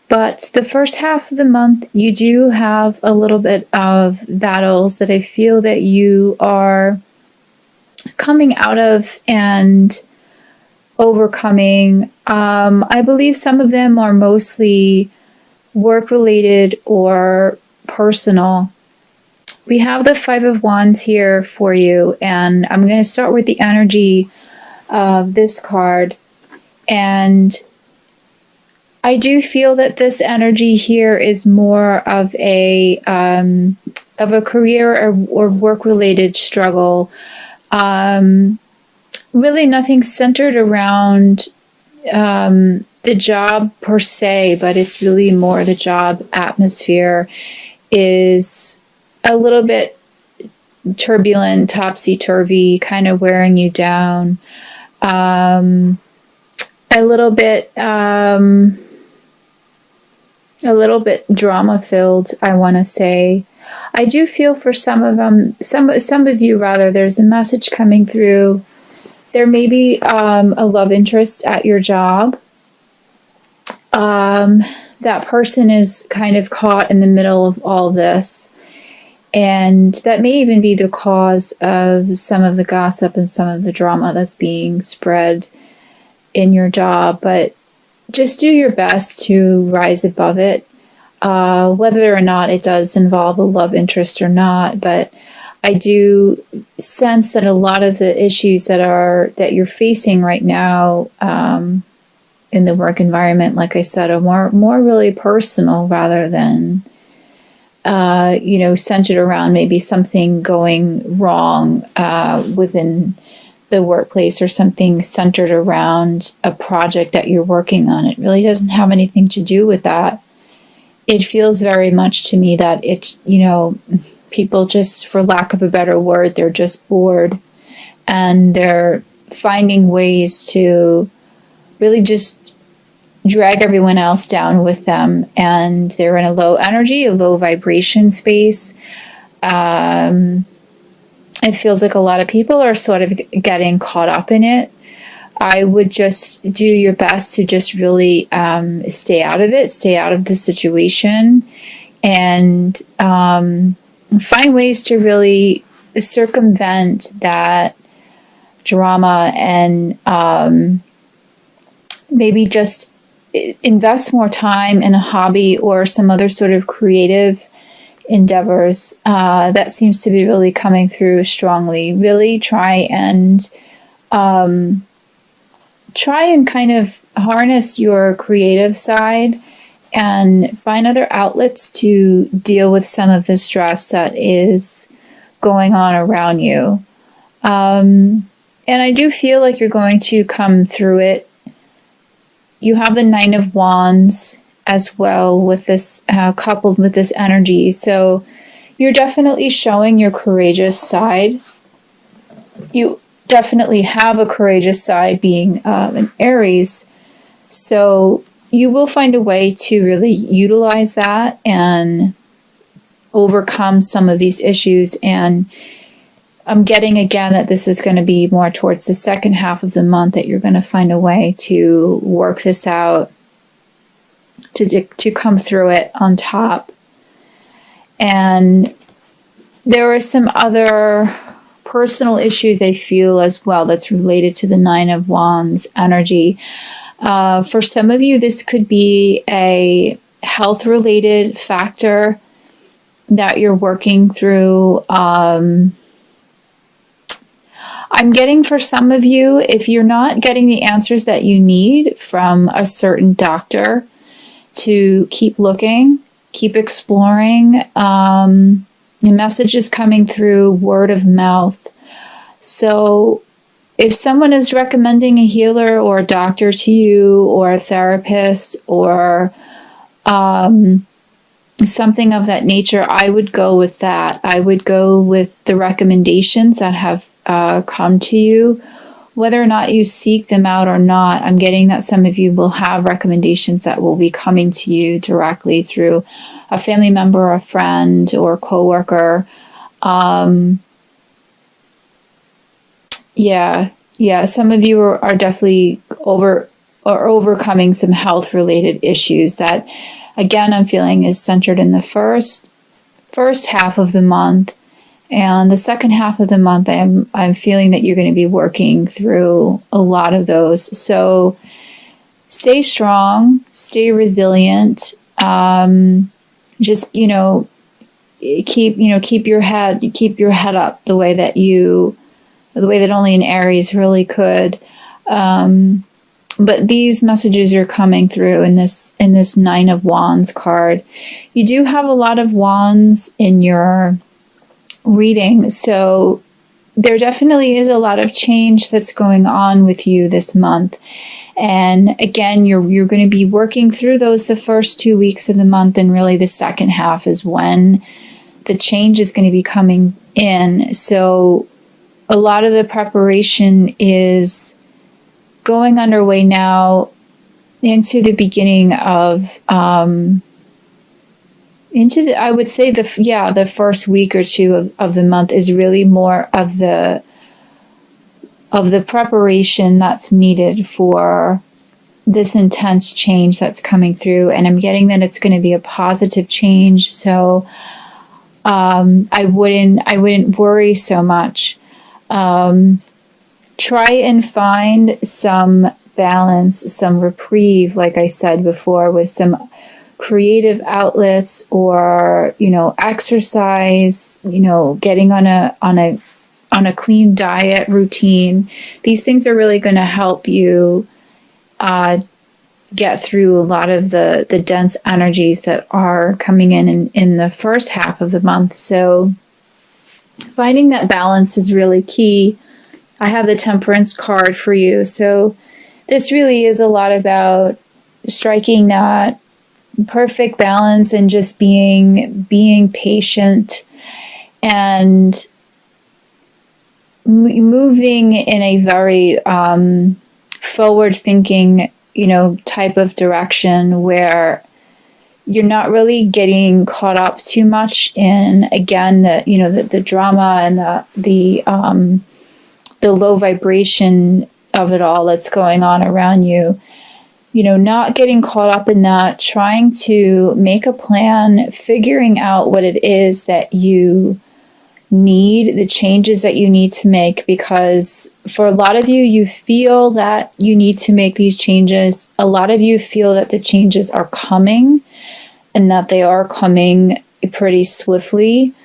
But the first half of the month, you do have a little bit of battles that I feel that you are coming out of and overcoming. I believe some of them are mostly work-related or personal. We have the Five of Wands here for you, and I'm going to start with the energy of this card. And I do feel that this energy here is more of a career or work-related struggle. Really nothing centered around the job per se, but it's really more the job atmosphere is a little bit turbulent, topsy-turvy, kind of wearing you down. A little bit drama-filled, I want to say. I do feel for some of them, some of you rather, there's a message coming through. There may be a love interest at your job. That person is kind of caught in the middle of all this. And that may even be the cause of some of the gossip and some of the drama that's being spread in your job. But just do your best to rise above it, whether or not it does involve a love interest or not. But I do sense that a lot of the issues that you're facing right now in the work environment, like I said, are more really personal rather than centered around maybe something going wrong within the workplace or something centered around a project that you're working on. It really doesn't have anything to do with that. It feels very much to me that it's, people just, for lack of a better word, they're just bored and they're finding ways to really just drag everyone else down with them, and they're in a low energy, a low vibration space. It feels like a lot of people are sort of getting caught up in it. I would just do your best to just really stay out of it, stay out of the situation, and find ways to really circumvent that drama and maybe just invest more time in a hobby or some other sort of creative endeavors. That seems to be really coming through strongly. Really try and kind of harness your creative side and find other outlets to deal with some of the stress that is going on around you. And I do feel like you're going to come through it. You have the Nine of Wands as well with this, coupled with this energy. So you're definitely showing your courageous side. You definitely have a courageous side being an Aries. So you will find a way to really utilize that and overcome some of these issues. And I'm getting again that this is going to be more towards the second half of the month that you're going to find a way to work this out, to come through it on top. And there are some other personal issues I feel as well that's related to the Nine of Wands energy. For some of you, this could be a health-related factor that you're working through. I'm getting for some of you, if you're not getting the answers that you need from a certain doctor, to keep looking, keep exploring. The message is coming through word of mouth. So if someone is recommending a healer or a doctor to you, or a therapist, or something of that nature, I would go with that. I would go with the recommendations that have come to you. Whether or not you seek them out or not, I'm getting that some of you will have recommendations that will be coming to you directly through a family member, a friend, or coworker. Yeah, some of you are definitely overcoming some health-related issues that again, I'm feeling is centered in the first half of the month. And the second half of the month, I'm feeling that you're going to be working through a lot of those. So stay strong, stay resilient. Just, keep your head up the way that only an Aries really could. But these messages are coming through in this Nine of Wands card. You do have a lot of wands in your reading, so there definitely is a lot of change that's going on with you this month. And again, you're going to be working through those the first 2 weeks of the month, and really the second half is when the change is going to be coming in. So a lot of the preparation is going underway now into the beginning of I would say the first week or two of the month is really more of the preparation that's needed for this intense change that's coming through. And I'm getting that it's going to be a positive change. So I wouldn't worry so much. Try and find some balance, some reprieve, like I said before, with some creative outlets, or exercise, getting on a clean diet routine. These things are really going to help you get through a lot of the dense energies that are coming in the first half of the month. So finding that balance is really key. I have the Temperance card for you. So this really is a lot about striking that perfect balance and just being patient and moving in a very forward thinking, type of direction, where you're not really getting caught up too much in, again, the drama and the low vibration of it all that's going on around you. Not getting caught up in that, trying to make a plan, figuring out what it is that you need, the changes that you need to make, because for a lot of you, you feel that you need to make these changes. A lot of you feel that the changes are coming, and that they are coming pretty swiftly.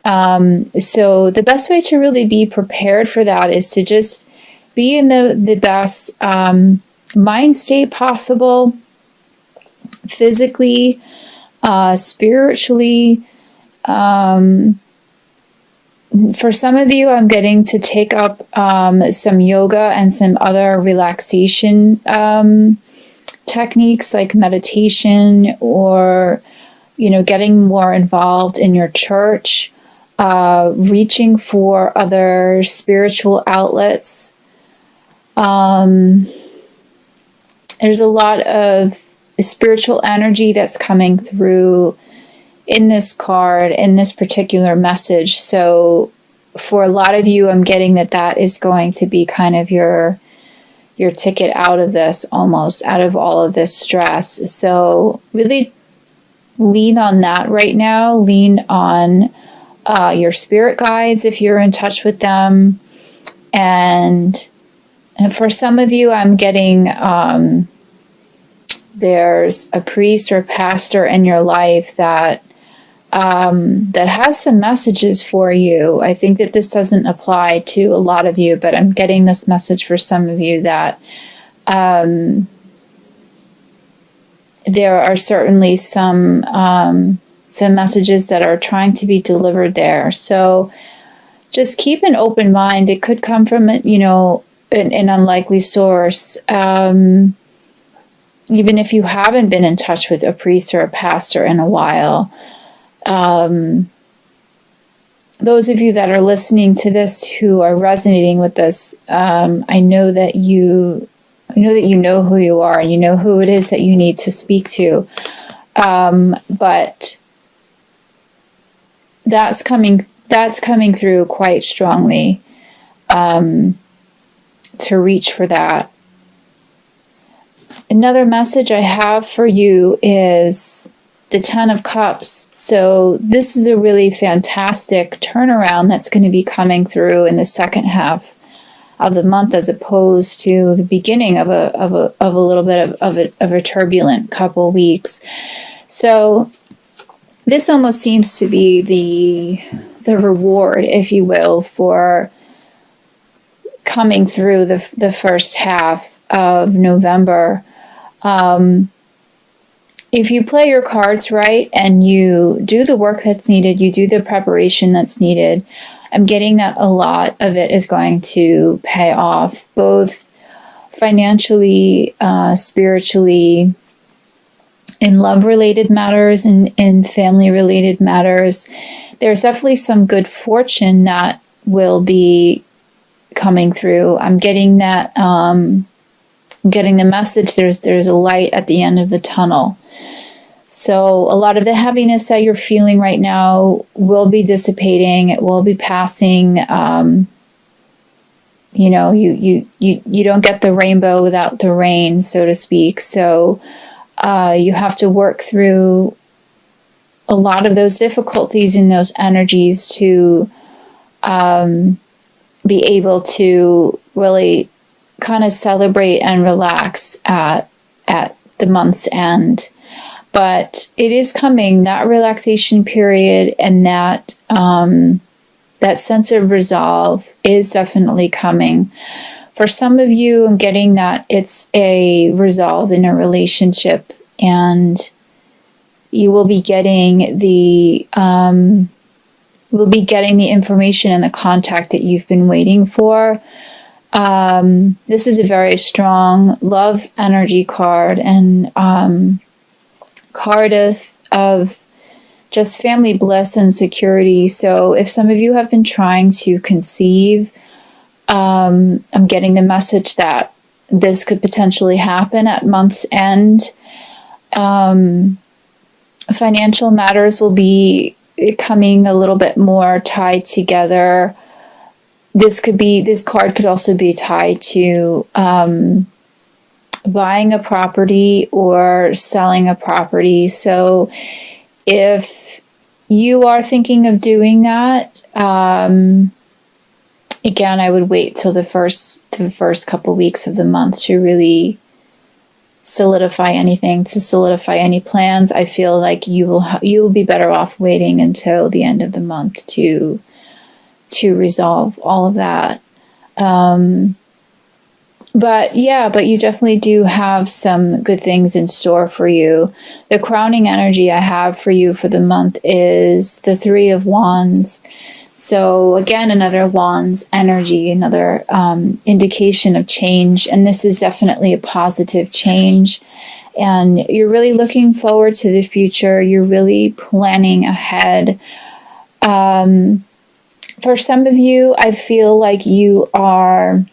So the best way to really be prepared for that is to just be in the best mind state possible, physically, spiritually. For some of you, I'm getting to take up some yoga and some other relaxation techniques like meditation, or getting more involved in your church, reaching for other spiritual outlets. There's a lot of spiritual energy that's coming through in this card, in this particular message. So for a lot of you, I'm getting that is going to be kind of your ticket out of this, almost out of all of this stress. So really lean on that right now. Lean on your spirit guides if you're in touch with them. And for some of you, I'm getting there's a priest or pastor in your life that has some messages for you. I think that this doesn't apply to a lot of you, but I'm getting this message for some of you that there are certainly some messages that are trying to be delivered there. So just keep an open mind. It could come from an unlikely source. Even if you haven't been in touch with a priest or a pastor in a while. Those of you that are listening to this who are resonating with this, I know that you know who you are, and you know who it is that you need to speak to. But that's coming through quite strongly, to reach for that. Another message I have for you is the Ten of Cups. So this is a really fantastic turnaround that's going to be coming through in the second half of the month, as opposed to the beginning of a little bit of a turbulent couple weeks. So this almost seems to be the reward, if you will, for coming through the first half of November. If you play your cards right and you do the work that's needed, you do the preparation that's needed, I'm getting that a lot of it is going to pay off, both financially, spiritually, in love-related matters, and in family-related matters. There's definitely some good fortune that will be coming through. I'm getting that, getting the message there's a light at the end of the tunnel. So a lot of the heaviness that you're feeling right now will be dissipating. It will be passing. You know, you don't get the rainbow without the rain, so to speak. So you have to work through a lot of those difficulties and those energies to be able to really kind of celebrate and relax at the month's end. But it is coming, that relaxation period, and that sense of resolve is definitely coming. For some of you, I'm getting that it's a resolve in a relationship, and you will be getting the information and the contact that you've been waiting for. This is a very strong love energy card, and card of just family bliss and security. So if some of you have been trying to conceive, I'm getting the message that this could potentially happen at month's end. Financial matters will be coming a little bit more tied together. This card could also be tied to buying a property or selling a property. So if you are thinking of doing that, again, I would wait till the first couple weeks of the month to really solidify anything, to solidify any plans. I feel like you will be better off waiting until the end of the month to resolve all of that. But you definitely do have some good things in store for you. The crowning energy I have for you for the month is the Three of Wands. So again, another Wands energy, another indication of change. And this is definitely a positive change. And you're really looking forward to the future. You're really planning ahead. For some of you, I feel like you are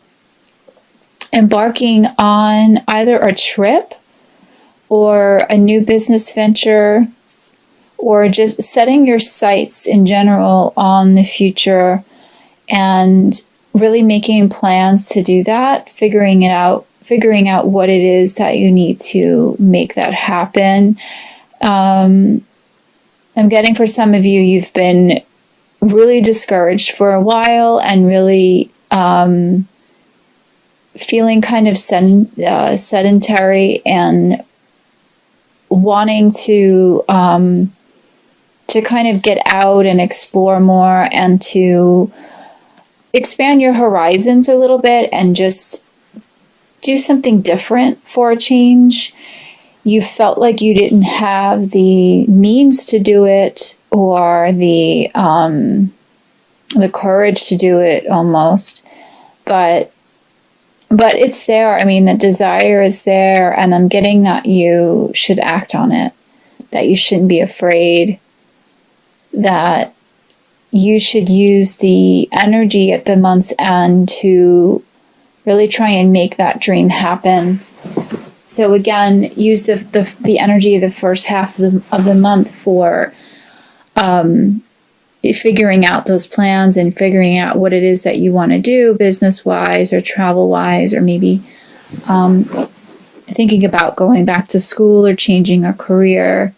embarking on either a trip or a new business venture, or just setting your sights in general on the future and really making plans to do that, figuring out what it is that you need to make that happen. I'm getting, for some of you, you've been really discouraged for a while and really feeling kind of sedentary and wanting to kind of get out and explore more and to expand your horizons a little bit and just do something different for a change. You felt like you didn't have the means to do it, or the courage to do it almost, but it's there. I mean, the desire is there, and I'm getting that you should act on it, that you shouldn't be afraid, that you should use the energy at the month's end to really try and make that dream happen. So again, use the energy of the first half of the month for figuring out those plans and figuring out what it is that you want to do business-wise or travel-wise, or maybe thinking about going back to school or changing a career.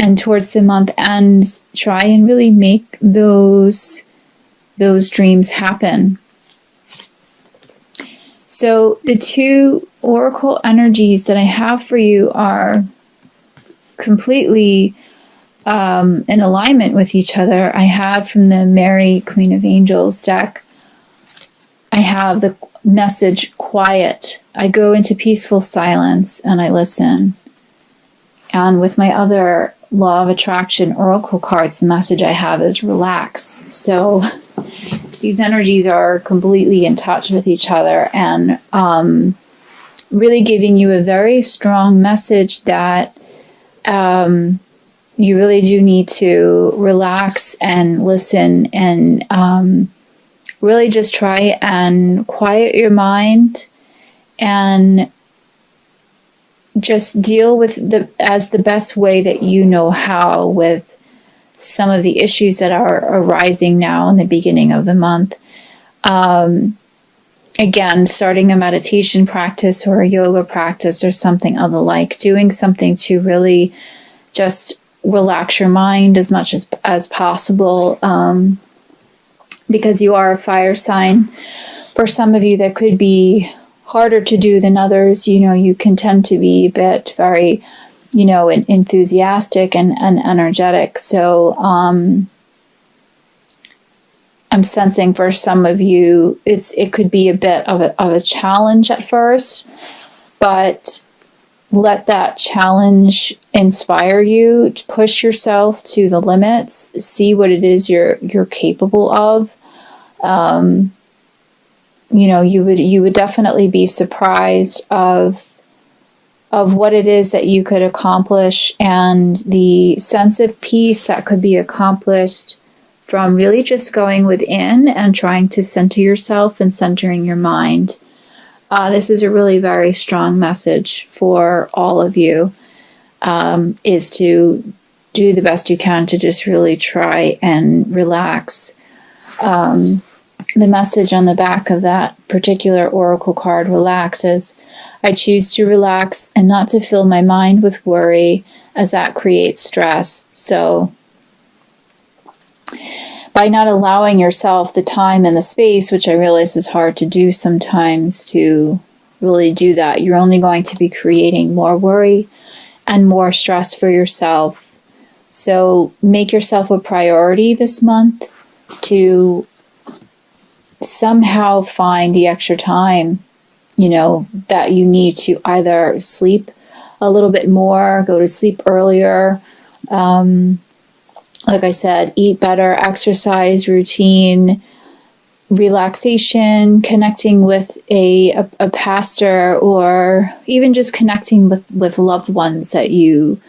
And towards the month ends, try and really make those dreams happen. So the two oracle energies that I have for you are completely in alignment with each other. I have from the Mary, Queen of Angels deck, I have the message quiet. I go into peaceful silence and I listen. And with my other Law of Attraction oracle cards, the message I have is relax. So these energies are completely in touch with each other and really giving you a very strong message that you really do need to relax and listen and really just try and quiet your mind and just deal with as the best way that you know how with some of the issues that are arising now in the beginning of the month. Again, starting a meditation practice or a yoga practice or something of the like, doing something to really just relax your mind as much as possible, because you are a fire sign. For some of you, that could be harder to do than others. You know, you can tend to be a bit very, you know, enthusiastic and energetic. So I'm sensing for some of you, it could be a bit of a challenge at first, but let that challenge inspire you to push yourself to the limits. See what it is you're capable of. You know, you would definitely be surprised of what it is that you could accomplish and the sense of peace that could be accomplished from really just going within and trying to center yourself and centering your mind. This is a really very strong message for all of you, is to do the best you can to just really try and relax. The message on the back of that particular oracle card, relax, is I choose to relax and not to fill my mind with worry, as that creates stress. So by not allowing yourself the time and the space, which I realize is hard to do sometimes, to really do that, you're only going to be creating more worry and more stress for yourself. So make yourself a priority this month to somehow find the extra time, you know, that you need to either sleep a little bit more, go to sleep earlier, like I said, eat better, exercise routine, relaxation, connecting with a pastor, or even just connecting with loved ones that you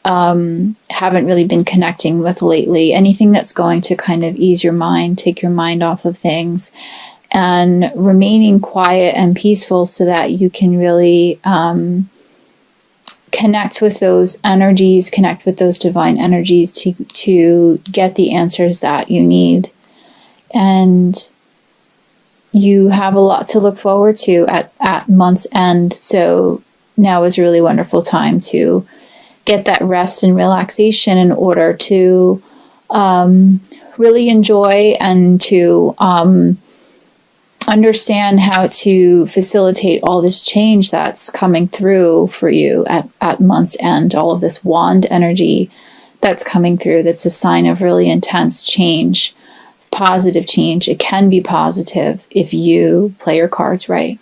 haven't really been connecting with lately. Anything that's going to kind of ease your mind, take your mind off of things, and remaining quiet and peaceful so that you can really connect with those energies, connect with those divine energies to get the answers that you need. And you have a lot to look forward to at month's end. So now is a really wonderful time to get that rest and relaxation in order to really enjoy and to understand how to facilitate all this change that's coming through for you at month's end. All of this wand energy that's coming through, that's a sign of really intense change, positive change. It can be positive if you play your cards right.